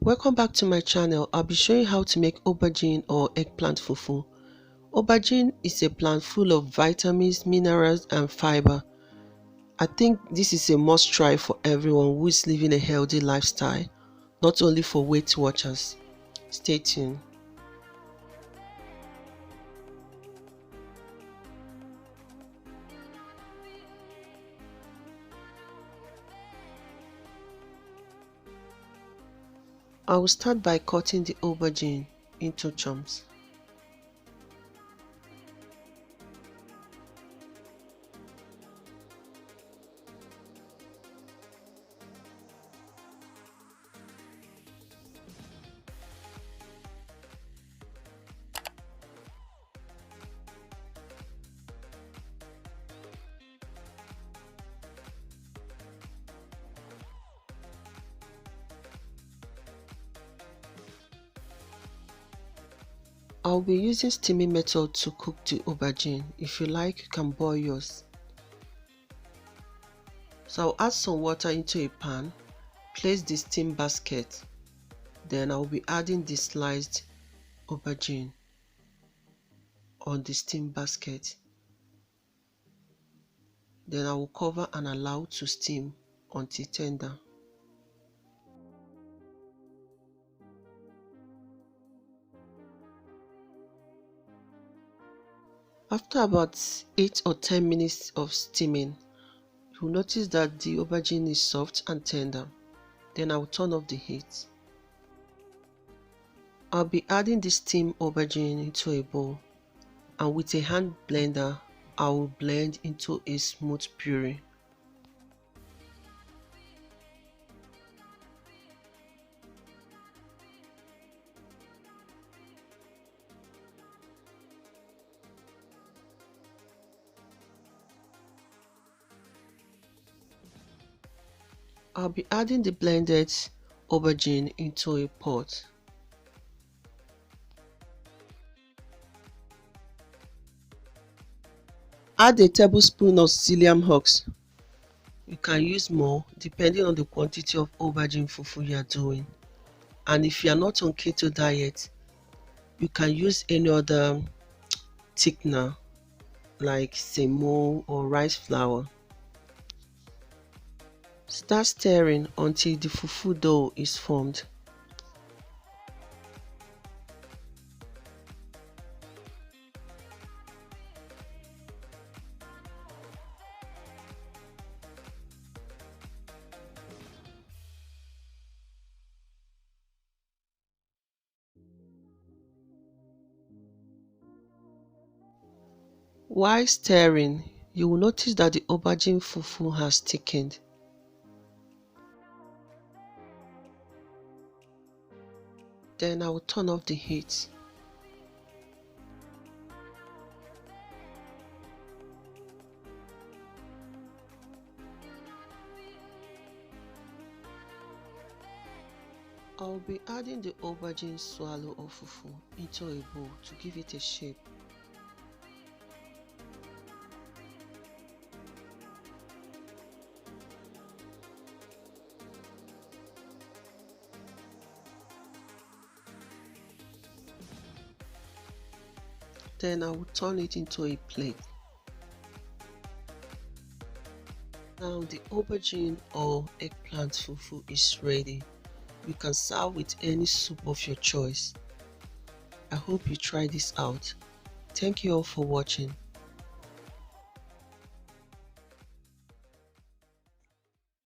Welcome back to my channel. I'll be showing how to make aubergine or eggplant fufu. Aubergine is a plant full of vitamins, minerals and fiber. I think this is a must try for everyone who is living a healthy lifestyle, not only for Weight Watchers. Stay tuned. I will start by cutting the aubergine into chunks. I'll be using steaming method to cook the aubergine. If you like, you can boil yours. So I'll add some water into a pan, place the steam basket, then I'll be adding the sliced aubergine on the steam basket. Then I will cover and allow to steam until tender. After about 8 or 10 minutes of steaming, you'll notice that the aubergine is soft and tender. Then I'll turn off the heat. I'll be adding the steamed aubergine into a bowl, and with a hand blender, I will blend into a smooth puree. I'll be adding the blended aubergine into a pot. Add a tablespoon of psyllium husk. You can use more depending on the quantity of aubergine fufu you are doing. And if you are not on keto diet, you can use any other thickener like semo or rice flour. Start stirring until the fufu dough is formed. While stirring, you will notice that the aubergine fufu has thickened. Then I will turn off the heat. I will be adding the aubergine swallow of fufu into a bowl to give it a shape. Then I will turn it into a plate. Now the aubergine or eggplant fufu is ready. You can serve with any soup of your choice. I hope you try this out. Thank you all for watching.